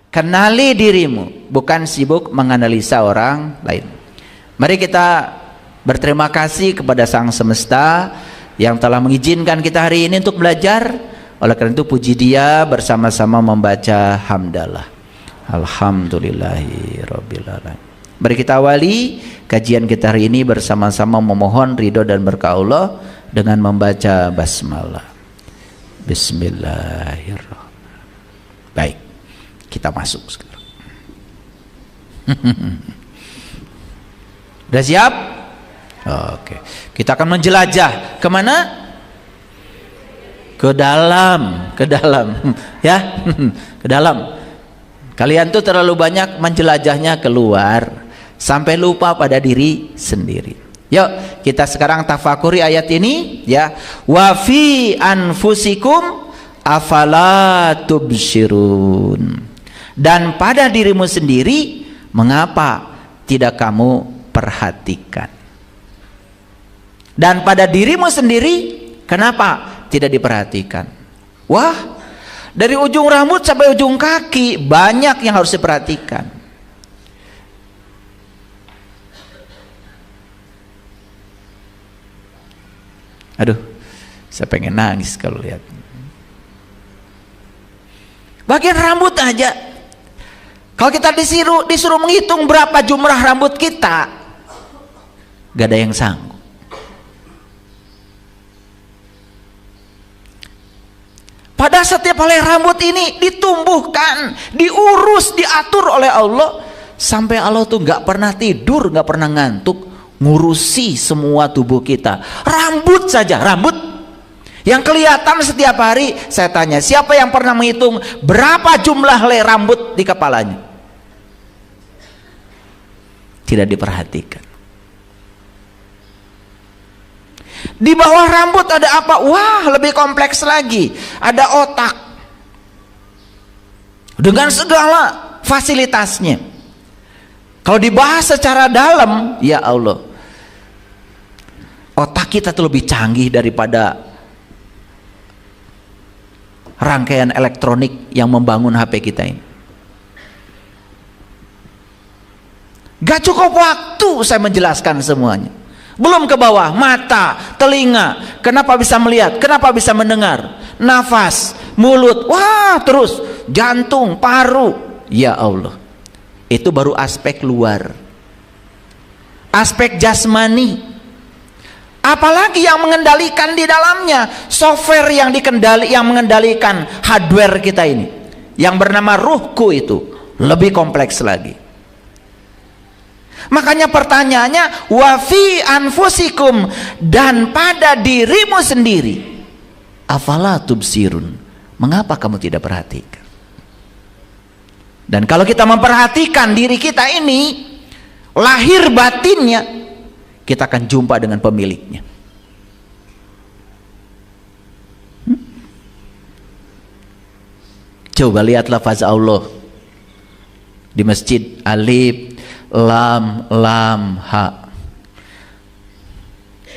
Kenali dirimu, bukan sibuk menganalisa orang lain. Mari kita berterima kasih kepada Sang Semesta yang telah mengizinkan kita hari ini untuk belajar. Oleh karena itu puji Dia, bersama-sama membaca hamdalah. Alhamdulillahirabbil alamin. Mari kita awali kajian kita hari ini bersama-sama memohon ridho dan berkah Allah dengan membaca basmalah. Bismillahirrahmanirrahim. Baik, kita masuk sekarang. Udah siap? Oke. Kita akan menjelajah kemana? Ke dalam, ya, ke dalam. Kalian tuh terlalu banyak menjelajahnya keluar sampai lupa pada diri sendiri. Yuk, kita sekarang tafakuri ayat ini, ya. Wa fi anfusikum afala tubsirun. Dan pada dirimu sendiri, mengapa tidak kamu perhatikan? Dan pada dirimu sendiri, kenapa tidak diperhatikan? Wah, dari ujung rambut sampai ujung kaki banyak yang harus diperhatikan. Aduh, saya pengen nangis kalau lihat. Bagian rambut aja. Kalau kita disuruh menghitung berapa jumlah rambut kita, gak ada yang sanggup. Pada setiap helai rambut ini ditumbuhkan, diurus, diatur oleh Allah, sampai Allah tuh gak pernah tidur, gak pernah ngantuk, ngurusi semua tubuh kita. Rambut saja, rambut yang kelihatan setiap hari. Saya tanya, siapa yang pernah menghitung berapa jumlah helai rambut di kepalanya? Tidak diperhatikan. Di bawah rambut ada apa? Wah, lebih kompleks lagi. Ada otak dengan segala fasilitasnya. Kalau dibahas secara dalam, ya Allah, otak kita tuh lebih canggih daripada rangkaian elektronik yang membangun HP kita ini. Gak cukup waktu saya menjelaskan semuanya. Belum ke bawah, mata, telinga, kenapa bisa melihat, kenapa bisa mendengar, nafas, mulut, wah, terus jantung, paru. Ya Allah, itu baru aspek luar. Aspek jasmani, apalagi yang mengendalikan di dalamnya, software yang mengendalikan hardware kita ini, yang bernama ruhku, itu lebih kompleks lagi. Makanya pertanyaannya, wa fi anfusikum, dan pada dirimu sendiri, afala tubsirun, mengapa kamu tidak perhatikan? Dan kalau kita memperhatikan diri kita ini, lahir batinnya, kita akan jumpa dengan pemiliknya. Coba lihat lafaz Allah di masjid, alif lam lam ha,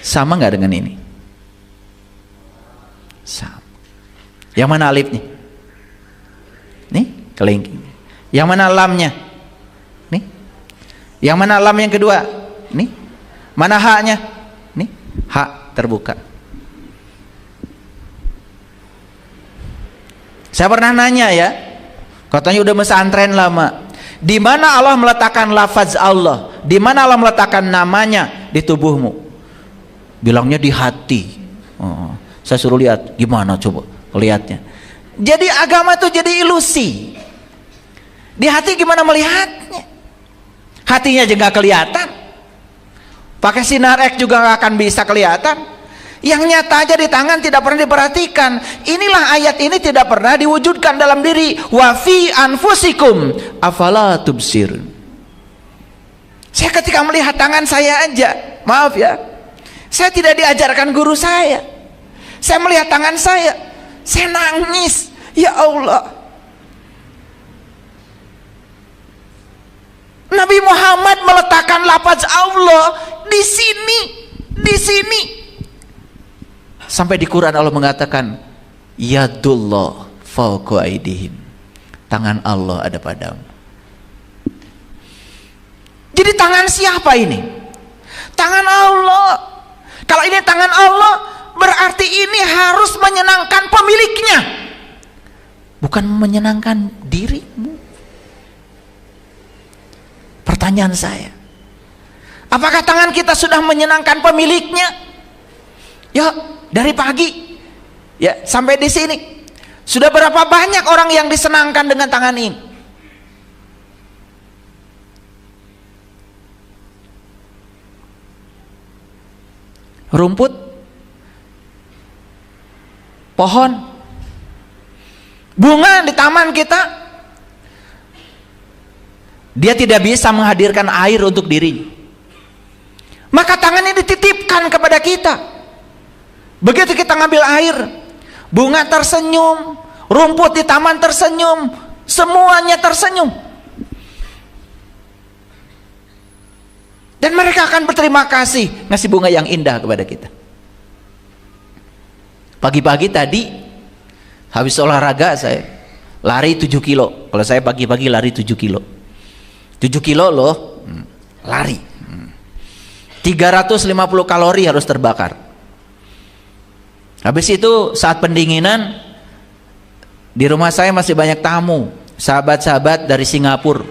sama nggak dengan ini? Sama. Yang mana alifnya? Nih, kelingking. Yang mana lamnya? Nih. Yang mana lam yang kedua? Nih. Mana haknya? Nih, hak terbuka. Saya pernah nanya, ya, katanya udah pesantren lama, di mana Allah meletakkan lafaz Allah? Di mana Allah meletakkan namanya di tubuhmu? Bilangnya di hati. Oh, saya suruh lihat, gimana coba lihatnya? Jadi agama itu jadi ilusi. Di hati gimana melihatnya? Hatinya juga nggak kelihatan. Pakai sinar X juga nggak akan bisa kelihatan. Yang nyata aja di tangan tidak pernah diperhatikan. Inilah ayat ini tidak pernah diwujudkan dalam diri. Wa fi anfusikum afala tubsirun. Saya ketika melihat tangan saya aja, maaf ya, saya tidak diajarkan guru saya. Saya melihat tangan saya nangis. Ya Allah, Nabi Muhammad meletakkan lafaz Allah di sini. Sampai di Quran Allah mengatakan, yadullah fawqa aydihim, tangan Allah ada padamu. Jadi tangan siapa ini? Tangan Allah. Kalau ini tangan Allah, berarti ini harus menyenangkan pemiliknya, bukan menyenangkan dirimu. Pertanyaan saya, apakah tangan kita sudah menyenangkan pemiliknya? Ya, dari pagi ya sampai di sini sudah berapa banyak orang yang disenangkan dengan tangan ini? Rumput, pohon, bunga di taman kita, dia tidak bisa menghadirkan air untuk dirinya, maka tangannya dititipkan kepada kita. Begitu kita ngambil air, bunga tersenyum, rumput di taman tersenyum, semuanya tersenyum, dan mereka akan berterima kasih ngasih bunga yang indah kepada kita. Pagi-pagi tadi habis olahraga saya lari 7 kilo. Kalau saya pagi-pagi lari 7 kilo 7 kilo loh, lari 350 kalori harus terbakar. Habis itu saat pendinginan, di rumah saya masih banyak tamu, sahabat-sahabat dari Singapura.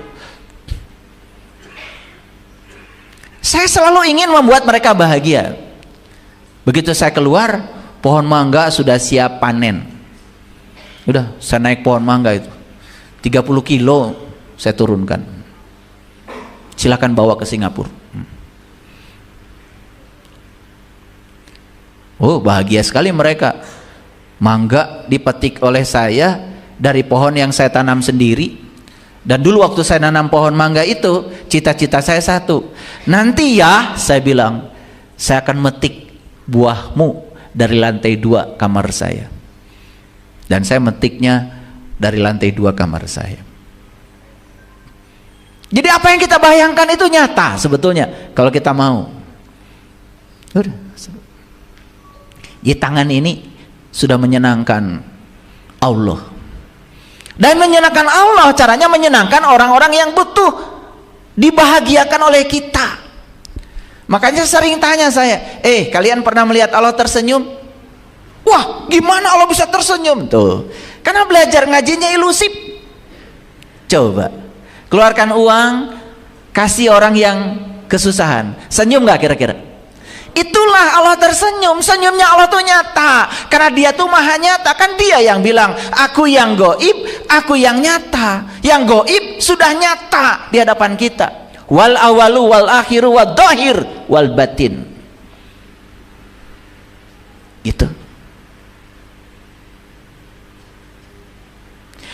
Saya selalu ingin membuat mereka bahagia. Begitu saya keluar, pohon mangga sudah siap panen. Udah, saya naik pohon mangga itu 30 kilo saya turunkan. Silakan bawa ke Singapura. Oh, bahagia sekali mereka. Mangga dipetik oleh saya dari pohon yang saya tanam sendiri. Dan dulu waktu saya nanam pohon mangga itu, cita-cita saya satu. Nanti ya, saya bilang, saya akan metik buahmu dari lantai 2 kamar saya. Dan saya metiknya dari lantai 2 kamar saya. Jadi apa yang kita bayangkan itu nyata sebetulnya kalau kita mau. Udah. Jadi tangan ini sudah menyenangkan Allah. Dan menyenangkan Allah caranya menyenangkan orang-orang yang butuh dibahagiakan oleh kita. Makanya sering tanya saya, kalian pernah melihat Allah tersenyum? Wah, gimana Allah bisa tersenyum? Tuh, karena belajar ngajinya ilusif. Coba keluarkan uang, kasih orang yang kesusahan, senyum nggak kira-kira? Itulah Allah tersenyum. Senyumnya Allah tuh nyata, karena dia tuh maha nyata. Kan dia yang bilang, aku yang goib, aku yang nyata. Yang goib sudah nyata di hadapan kita. Wal awalu wal akhiru wal dhahir wal batin. Gitu.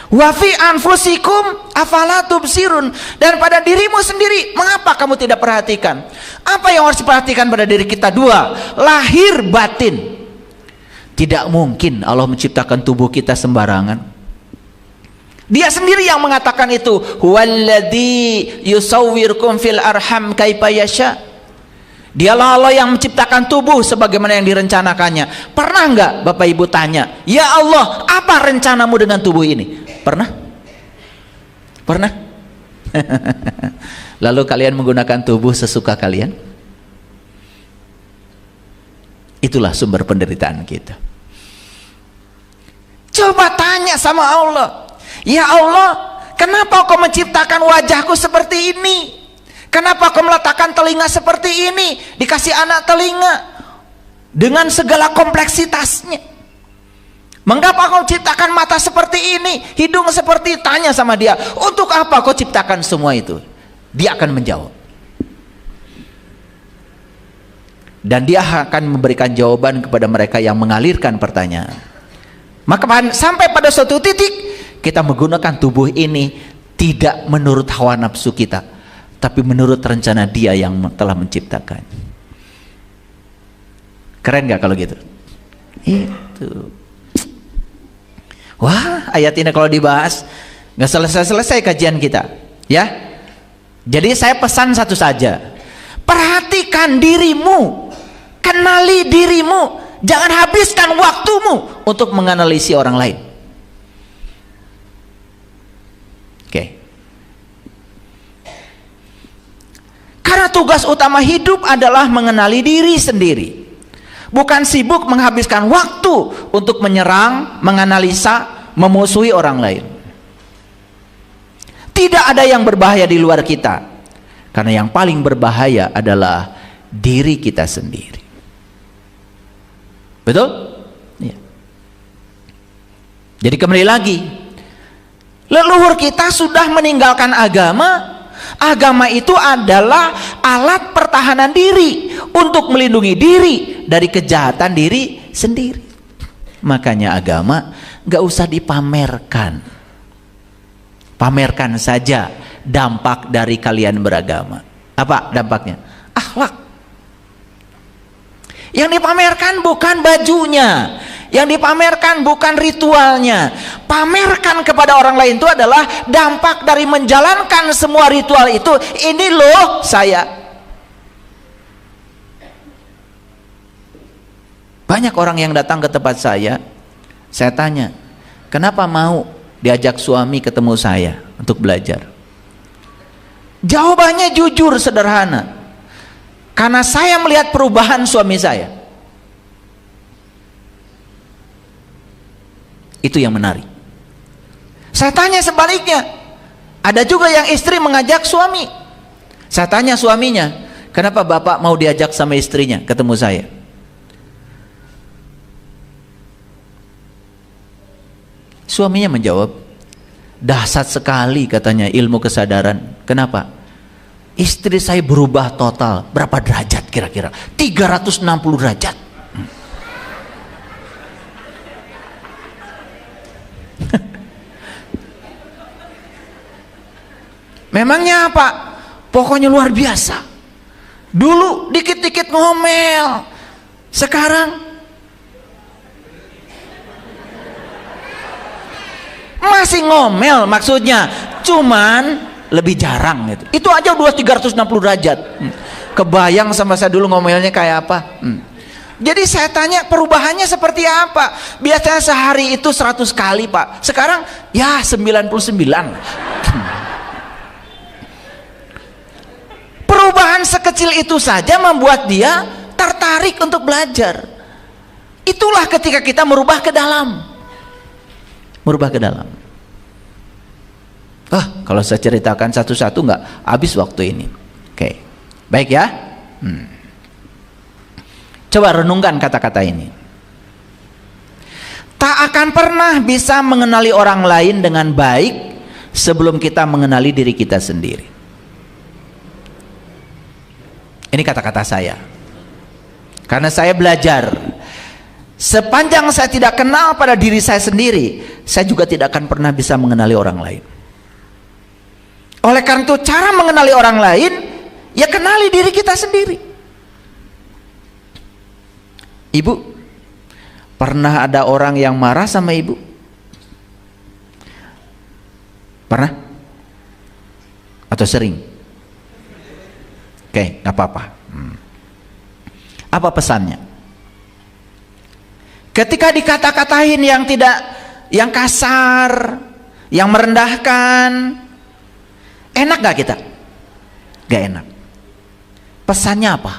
Wa fi anfusikum afala tubsirun. Dan pada dirimu sendiri, mengapa kamu tidak perhatikan? Apa yang harus diperhatikan pada diri kita? 2, lahir batin. Tidak mungkin Allah menciptakan tubuh kita sembarangan. Dia sendiri yang mengatakan itu, huwallazi yusawwirukum fil arham kaifa yasha. Dialah Allah yang menciptakan tubuh sebagaimana yang direncanakannya. Pernah enggak Bapak Ibu tanya, ya Allah, apa rencanamu dengan tubuh ini? Pernah? Pernah? Lalu kalian menggunakan tubuh sesuka kalian? Itulah sumber penderitaan kita. Coba tanya sama Allah, ya Allah, kenapa kau menciptakan wajahku seperti ini? Kenapa kau meletakkan telinga seperti ini? Dikasih anak telinga dengan segala kompleksitasnya. Mengapa kau ciptakan mata seperti ini, hidung seperti? Tanya sama dia, untuk apa kau ciptakan semua itu? Dia akan menjawab. Dan dia akan memberikan jawaban kepada mereka yang mengalirkan pertanyaan. Maka sampai pada suatu titik, kita menggunakan tubuh ini tidak menurut hawa nafsu kita, tapi menurut rencana dia yang telah menciptakan. Keren gak kalau gitu? Itu. Wah, ayat ini kalau dibahas nggak selesai-selesai kajian kita, ya. Jadi saya pesan satu saja, perhatikan dirimu, kenali dirimu, jangan habiskan waktumu untuk menganalisis orang lain. Karena tugas utama hidup adalah mengenali diri sendiri, bukan sibuk menghabiskan waktu untuk menyerang, menganalisa, memusuhi orang lain. Tidak ada yang berbahaya di luar kita, karena yang paling berbahaya adalah diri kita sendiri. Betul? Ya. Jadi kembali lagi, leluhur kita sudah meninggalkan agama. Agama itu adalah alat pertahanan diri untuk melindungi diri dari kejahatan diri sendiri. Makanya agama gak usah dipamerkan. Pamerkan saja dampak dari kalian beragama. Apa dampaknya? Akhlak. Yang dipamerkan bukan bajunya, yang dipamerkan bukan ritualnya. Pamerkan kepada orang lain itu adalah dampak dari menjalankan semua ritual itu. Ini loh saya. Banyak orang yang datang ke tempat saya tanya, kenapa mau diajak suami ketemu saya untuk belajar? Jawabannya jujur, sederhana. Karena saya melihat perubahan suami saya. Itu yang menarik. Saya tanya sebaliknya, ada juga yang istri mengajak suami. Saya tanya suaminya, kenapa bapak mau diajak sama istrinya ketemu saya? Suaminya menjawab, dahsyat sekali katanya ilmu kesadaran. Kenapa? Istri saya berubah total. Berapa derajat kira-kira? 360 derajat. Memangnya apa? Pokoknya luar biasa. Dulu dikit-dikit ngomel, sekarang masih ngomel, maksudnya cuman lebih jarang gitu. Itu aja udah 360 derajat. Kebayang sama saya dulu ngomelnya kayak apa? Jadi saya tanya perubahannya seperti apa? Biasanya sehari itu 100 kali Pak. Sekarang ya 99. Perubahan sekecil itu saja membuat dia tertarik untuk belajar. Itulah ketika kita merubah ke dalam. Merubah ke dalam. Kalau saya ceritakan satu-satu nggak habis waktu ini. Oke, baik ya. Coba renungkan kata-kata ini. Tak akan pernah bisa mengenali orang lain dengan baik sebelum kita mengenali diri kita sendiri. Ini kata-kata saya. Karena saya belajar, sepanjang saya tidak kenal pada diri saya sendiri, saya juga tidak akan pernah bisa mengenali orang lain. Oleh karena itu, cara mengenali orang lain, ya kenali diri kita sendiri. Ibu, pernah ada orang yang marah sama ibu? Pernah? Atau sering? Oke, gak apa-apa. Apa pesannya? Ketika dikata-katain yang kasar, yang merendahkan, enak gak kita? Gak enak. Pesannya apa?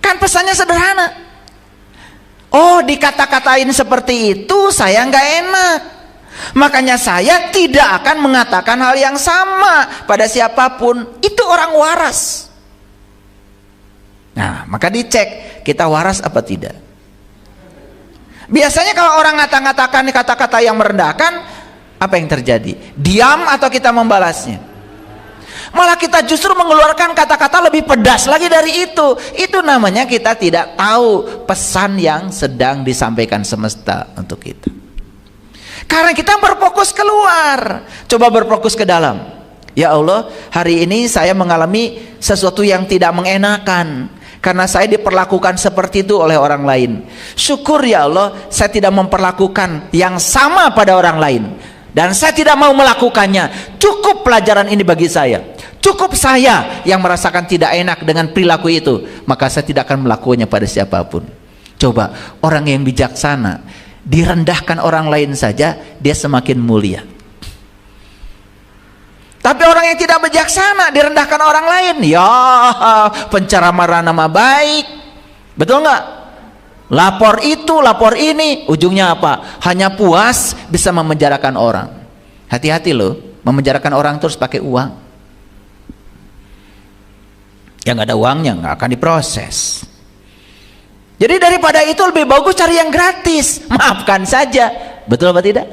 Kan pesannya sederhana. Oh, dikata-katain seperti itu saya gak enak. Makanya saya tidak akan mengatakan hal yang sama pada siapapun. Itu orang waras. Nah, maka dicek kita waras apa tidak. Biasanya kalau orang ngata-ngatakan kata-kata yang merendahkan, apa yang terjadi? Diam atau kita membalasnya? Malah kita justru mengeluarkan kata-kata lebih pedas lagi dari itu. Itu namanya kita tidak tahu pesan yang sedang disampaikan semesta untuk kita. Karena kita berfokus keluar, coba berfokus ke dalam. Ya Allah, hari ini saya mengalami sesuatu yang tidak mengenakan karena saya diperlakukan seperti itu oleh orang lain. Syukur ya Allah, saya tidak memperlakukan yang sama pada orang lain. Dan saya tidak mau melakukannya. Cukup pelajaran ini bagi saya. Cukup saya yang merasakan tidak enak dengan perilaku itu, maka saya tidak akan melakukannya pada siapapun. Coba orang yang bijaksana, direndahkan orang lain saja dia semakin mulia. Tapi orang yang tidak bijaksana direndahkan orang lain, ya penceramah nama baik, betul nggak? Lapor itu, lapor ini, ujungnya apa? Hanya puas bisa memenjarakan orang. Hati-hati loh, memenjarakan orang terus pakai uang. Yang nggak ada uangnya nggak akan diproses. Jadi daripada itu lebih bagus cari yang gratis, maafkan saja, betul apa tidak?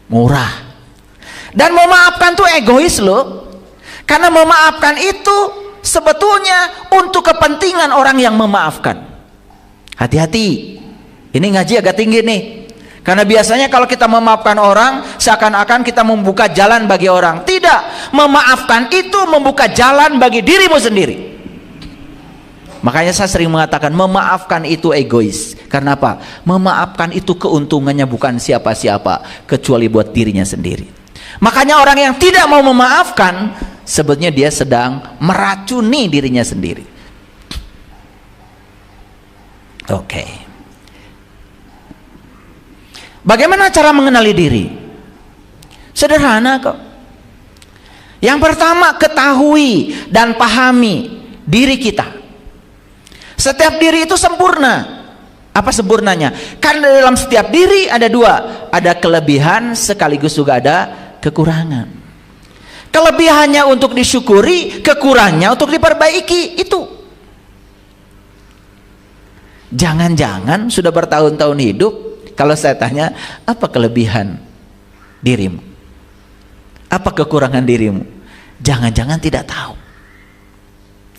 Murah. Dan memaafkan tuh egois loh, karena memaafkan itu sebetulnya untuk kepentingan orang yang memaafkan. Hati-hati, ini ngaji agak tinggi nih, karena biasanya kalau kita memaafkan orang seakan-akan kita membuka jalan bagi orang. Tidak, memaafkan itu membuka jalan bagi dirimu sendiri. Makanya saya sering mengatakan memaafkan itu egois. Karena apa? Memaafkan itu keuntungannya bukan siapa-siapa kecuali buat dirinya sendiri. Makanya orang yang tidak mau memaafkan sebetulnya dia sedang meracuni dirinya sendiri. Oke. Bagaimana cara mengenali diri? Sederhana kok. Yang pertama, ketahui dan pahami diri kita. Setiap diri itu sempurna. Apa sempurnanya? Karena dalam setiap diri ada dua, ada kelebihan sekaligus juga ada kekurangan. Kelebihannya untuk disyukuri, kekurangannya untuk diperbaiki. Itu. Jangan-jangan sudah bertahun-tahun hidup, kalau saya tanya, apa kelebihan dirimu? Apa kekurangan dirimu? Jangan-jangan tidak tahu.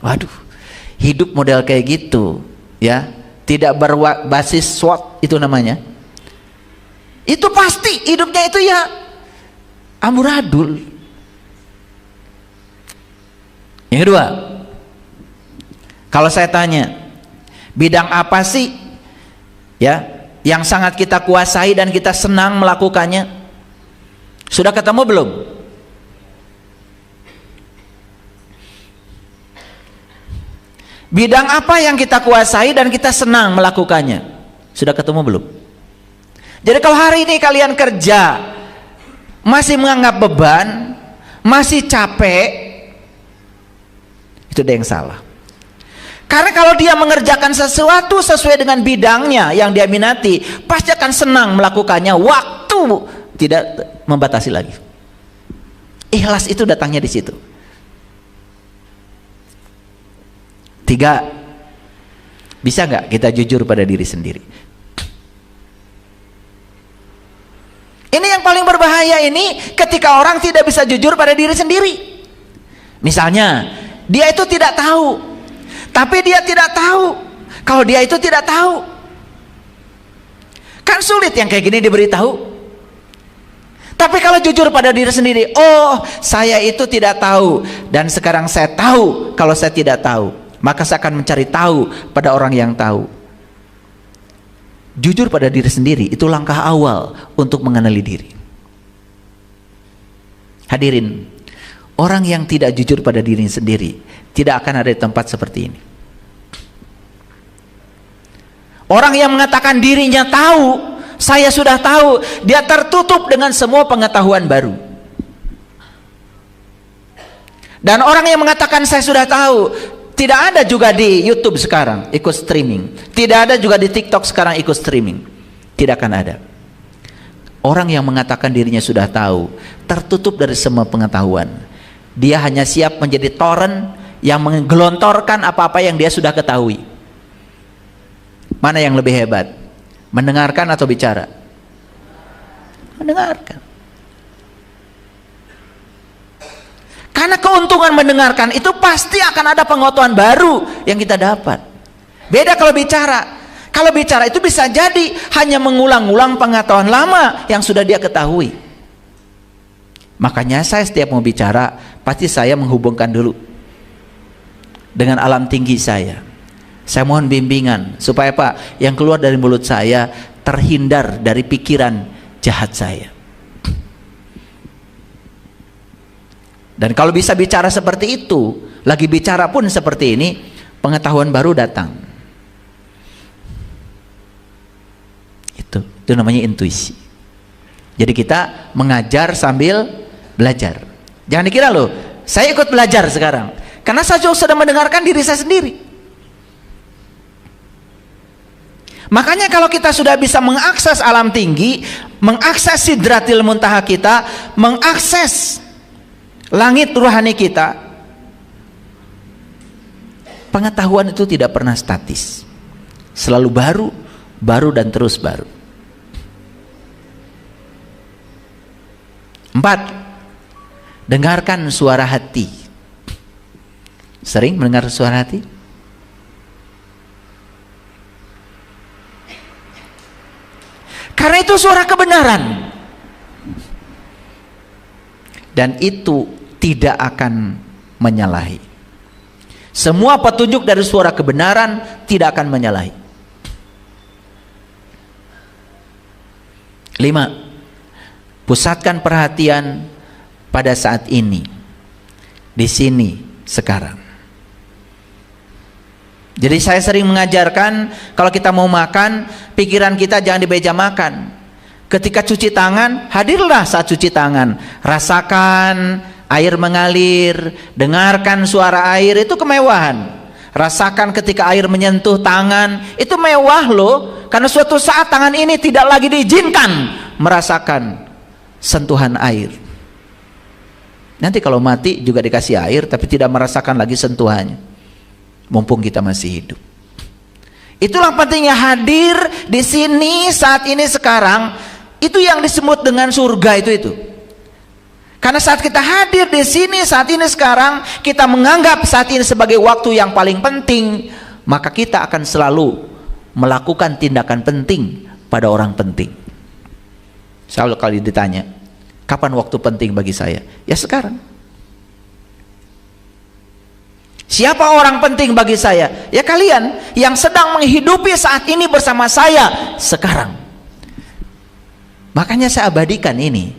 Waduh, hidup model kayak gitu, ya, tidak berbasis SWOT itu namanya. Itu pasti hidupnya itu ya amburadul. Yang kedua, kalau saya tanya, bidang apa sih ya yang sangat kita kuasai dan kita senang melakukannya? Sudah ketemu belum? Bidang apa yang kita kuasai dan kita senang melakukannya? Sudah ketemu belum? Jadi kalau hari ini kalian kerja masih menganggap beban, masih capek, itu ada yang salah. Karena kalau dia mengerjakan sesuatu sesuai dengan bidangnya yang dia minati, pasti akan senang melakukannya. Waktu tidak membatasi lagi. Ikhlas itu datangnya di situ. 3, bisa nggak kita jujur pada diri sendiri? Ini yang paling berbahaya ini, ketika orang tidak bisa jujur pada diri sendiri. Misalnya, dia itu tidak tahu, tapi dia tidak tahu kalau dia itu tidak tahu. Kan sulit yang kayak gini diberitahu. Tapi kalau jujur pada diri sendiri, oh saya itu tidak tahu, dan sekarang saya tahu kalau saya tidak tahu, maka saya akan mencari tahu pada orang yang tahu. Jujur pada diri sendiri itu langkah awal untuk mengenali diri. Hadirin, orang yang tidak jujur pada diri sendiri tidak akan ada di tempat seperti ini. Orang yang mengatakan dirinya tahu, saya sudah tahu, dia tertutup dengan semua pengetahuan baru. Dan orang yang mengatakan saya sudah tahu, tidak ada juga di YouTube sekarang ikut streaming, tidak ada juga di TikTok sekarang ikut streaming, tidak akan ada. Orang yang mengatakan dirinya sudah tahu tertutup dari semua pengetahuan. Dia hanya siap menjadi torrent yang menggelontorkan apa-apa yang dia sudah ketahui. Mana yang lebih hebat? Mendengarkan atau bicara? Mendengarkan. Karena keuntungan mendengarkan itu pasti akan ada pengetahuan baru yang kita dapat. Beda kalau bicara. Kalau bicara itu bisa jadi hanya mengulang-ulang pengetahuan lama yang sudah dia ketahui. Makanya saya setiap mau bicara, pasti saya menghubungkan dulu dengan alam tinggi saya. Saya mohon bimbingan supaya Pak, yang keluar dari mulut saya terhindar dari pikiran jahat saya. Dan kalau bisa bicara seperti itu, lagi bicara pun seperti ini, pengetahuan baru datang. Itu namanya intuisi. Jadi kita mengajar sambil belajar. Jangan dikira loh, saya ikut belajar sekarang, karena saya sudah mendengarkan diri saya sendiri. Makanya kalau kita sudah bisa mengakses alam tinggi, mengakses sidratil muntaha kita, mengakses langit rohani kita, pengetahuan itu tidak pernah statis, selalu baru, baru dan terus baru. 4. Dengarkan suara hati. Sering mendengar suara hati? Karena itu suara kebenaran. Dan itu tidak akan menyalahi. Semua petunjuk dari suara kebenaran tidak akan menyalahi. 5. Pusatkan perhatian pada saat ini, di sini, sekarang. Jadi saya sering mengajarkan, kalau kita mau makan, pikiran kita jangan di meja makan. Ketika cuci tangan, hadirlah saat cuci tangan. Rasakan air mengalir, dengarkan suara air, itu kemewahan. Rasakan ketika air menyentuh tangan, itu mewah loh. Karena suatu saat tangan ini tidak lagi diizinkan merasakan sentuhan air. Nanti kalau mati juga dikasih air, tapi tidak merasakan lagi sentuhannya, mumpung kita masih hidup. Itulah pentingnya hadir di sini, saat ini, sekarang. Itu yang disebut dengan surga itu. Karena saat kita hadir di sini, saat ini, sekarang, kita menganggap saat ini sebagai waktu yang paling penting, maka kita akan selalu melakukan tindakan penting pada orang penting. Selalu kali ditanya, kapan waktu penting bagi saya? Ya sekarang. Siapa orang penting bagi saya? Ya kalian yang sedang menghidupi saat ini bersama saya sekarang. Makanya saya abadikan ini,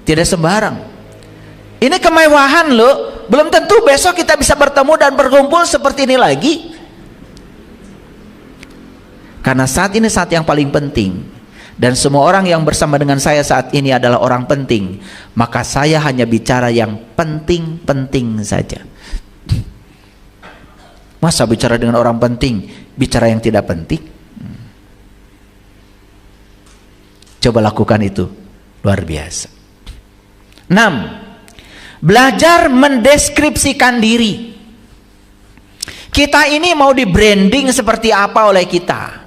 tidak sembarang. Ini kemewahan loh. Belum tentu besok kita bisa bertemu dan berkumpul seperti ini lagi. Karena saat ini saat yang paling penting. Dan semua orang yang bersama dengan saya saat ini adalah orang penting. Maka saya hanya bicara yang penting-penting saja. Masa bicara dengan orang penting, bicara yang tidak penting? Coba lakukan itu, luar biasa. 6. Belajar mendeskripsikan diri. Kita ini mau di branding seperti apa oleh kita?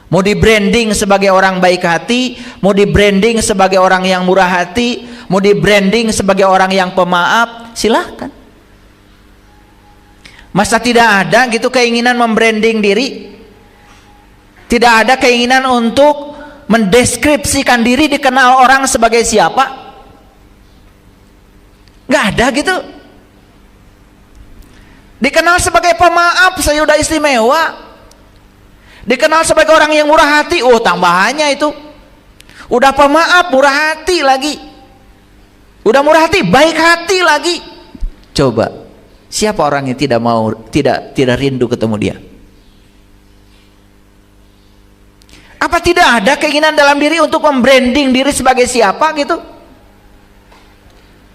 Mau di branding sebagai orang baik hati, mau di branding sebagai orang yang murah hati, mau di branding sebagai orang yang pemaaf, silahkan. Masa tidak ada gitu keinginan membranding diri? Tidak ada keinginan untuk mendeskripsikan diri, dikenal orang sebagai siapa? Nggak ada gitu. Dikenal sebagai pemaaf, saya udah istimewa. Dikenal sebagai orang yang murah hati, oh tambahannya itu. Udah pemaaf, murah hati lagi. Udah murah hati, baik hati lagi. Coba, siapa orang yang tidak mau, tidak rindu ketemu dia? Apa tidak ada keinginan dalam diri untuk membranding diri sebagai siapa gitu?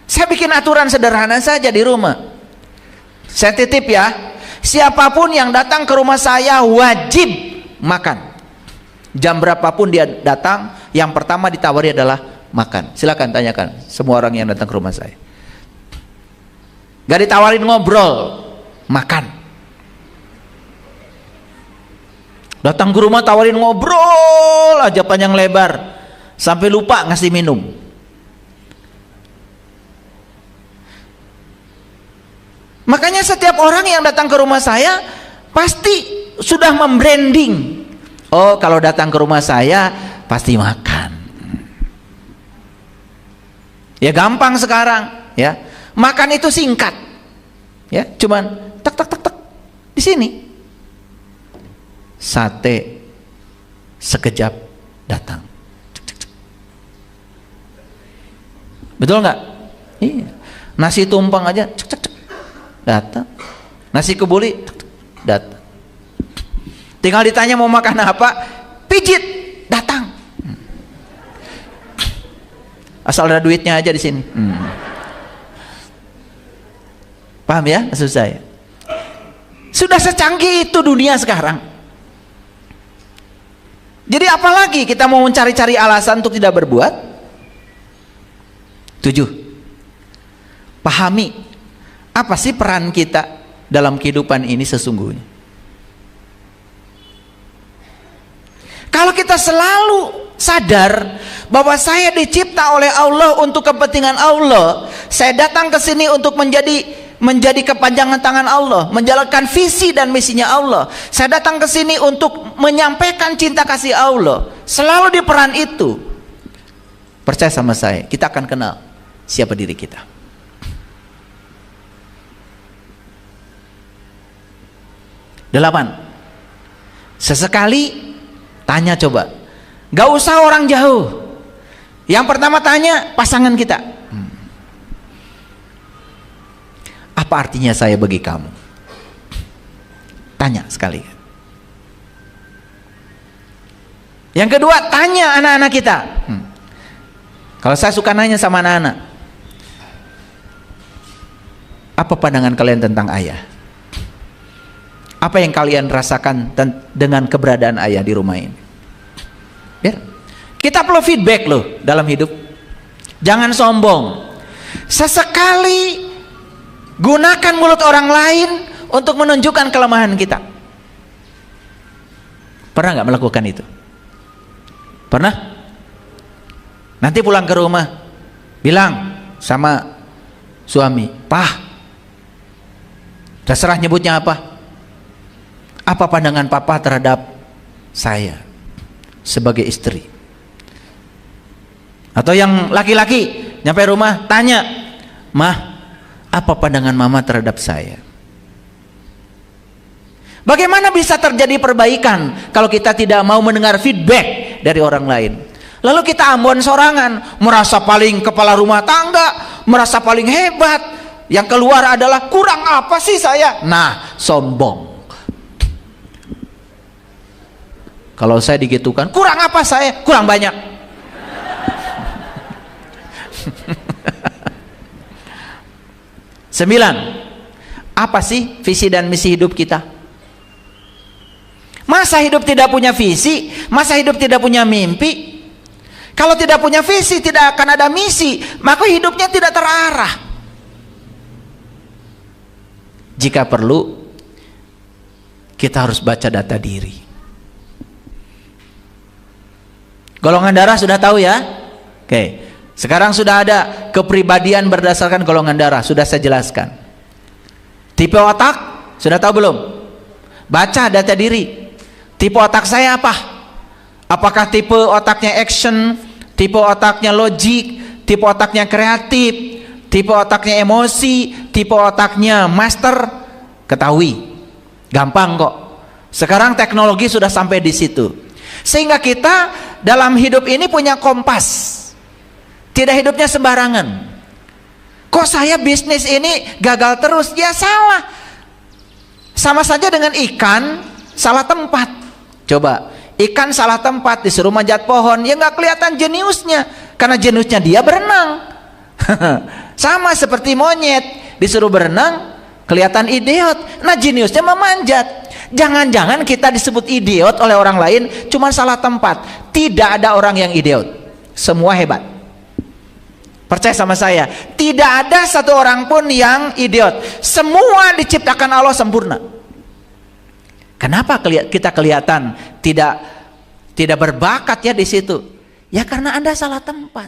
Saya bikin aturan sederhana saja di rumah. Saya titip ya, siapapun yang datang ke rumah saya wajib makan. Jam berapapun dia datang, yang pertama ditawari adalah makan. Silakan tanyakan semua orang yang datang ke rumah saya. Gak ditawarin ngobrol, makan. Datang ke rumah tawarin ngobrol aja panjang lebar, sampai lupa ngasih minum. Makanya setiap orang yang datang ke rumah saya pasti sudah membranding. Oh, kalau datang ke rumah saya pasti makan. Ya gampang sekarang, ya. Makan itu singkat. Ya, cuman tek tek tek tek di sini. Sate sekejap datang. Betul nggak? Iya. Nasi tumpeng aja cek cek cek datang. Nasi kebuli datang. Tinggal ditanya mau makan apa, pijit datang. asal ada duitnya aja di sini. Paham ya maksud saya? Sudah secanggih itu dunia sekarang. Jadi apalagi kita mau mencari-cari alasan untuk tidak berbuat? 7. Pahami apa sih peran kita dalam kehidupan ini sesungguhnya. Kalau kita selalu sadar bahwa saya dicipta oleh Allah untuk kepentingan Allah, saya datang ke sini untuk menjadi kepanjangan tangan Allah, menjalankan visi dan misinya Allah. Saya datang ke sini untuk menyampaikan cinta kasih Allah. Selalu di peran itu, percaya sama saya, kita akan kenal siapa diri kita. Delapan, sesekali tanya coba, gak usah orang jauh. Yang pertama tanya pasangan kita, apa artinya saya bagi kamu? Tanya sekali. Yang kedua tanya anak-anak kita. Kalau saya suka nanya sama anak-anak, apa pandangan kalian tentang ayah? Apa yang kalian rasakan dengan keberadaan ayah di rumah ini? Biar kita perlu feedback loh dalam hidup. Jangan sombong. Sesekali gunakan mulut orang lain untuk menunjukkan kelemahan kita. Pernah nggak melakukan itu? Pernah? Nanti pulang ke rumah bilang sama suami, "Pah, terserah nyebutnya apa. Apa pandangan papa terhadap saya sebagai istri?" Atau yang laki-laki nyampe rumah tanya, "Mah, apa pandangan mama terhadap saya?" Bagaimana bisa terjadi perbaikan kalau kita tidak mau mendengar feedback dari orang lain? Lalu kita ambon sorangan, merasa paling kepala rumah tangga, merasa paling hebat. Yang keluar adalah, kurang apa sih saya? Nah, sombong. Kalau saya digitukan, kurang apa saya? Kurang banyak. Sembilan, apa sih visi dan misi hidup kita? Masa hidup tidak punya visi? Masa hidup tidak punya mimpi? Kalau tidak punya visi, tidak akan ada misi, maka hidupnya tidak terarah. Jika perlu, kita harus baca data diri. Golongan darah sudah tahu ya? Oke. Sekarang sudah ada kepribadian berdasarkan golongan darah, sudah saya jelaskan. Tipe otak sudah tahu belum? Baca data diri. Tipe otak saya apa? Apakah tipe otaknya action, tipe otaknya logik, tipe otaknya kreatif, tipe otaknya emosi, tipe otaknya master? Ketahui. Gampang kok. Sekarang teknologi sudah sampai di situ. Sehingga kita dalam hidup ini punya kompas. Tidak hidupnya sembarangan. Kok saya bisnis ini gagal terus? Ya salah. Sama saja dengan ikan salah tempat. Coba, ikan salah tempat disuruh manjat pohon, ya nggak kelihatan jeniusnya, karena jeniusnya dia berenang. Sama seperti monyet disuruh berenang, kelihatan idiot. Nah, jeniusnya memanjat. Jangan-jangan kita disebut idiot oleh orang lain cuma salah tempat. Tidak ada orang yang idiot, semua hebat. Percaya sama saya, tidak ada satu orang pun yang idiot. Semua diciptakan Allah sempurna. Kenapa kita kelihatan tidak berbakat ya di situ? Ya karena Anda salah tempat.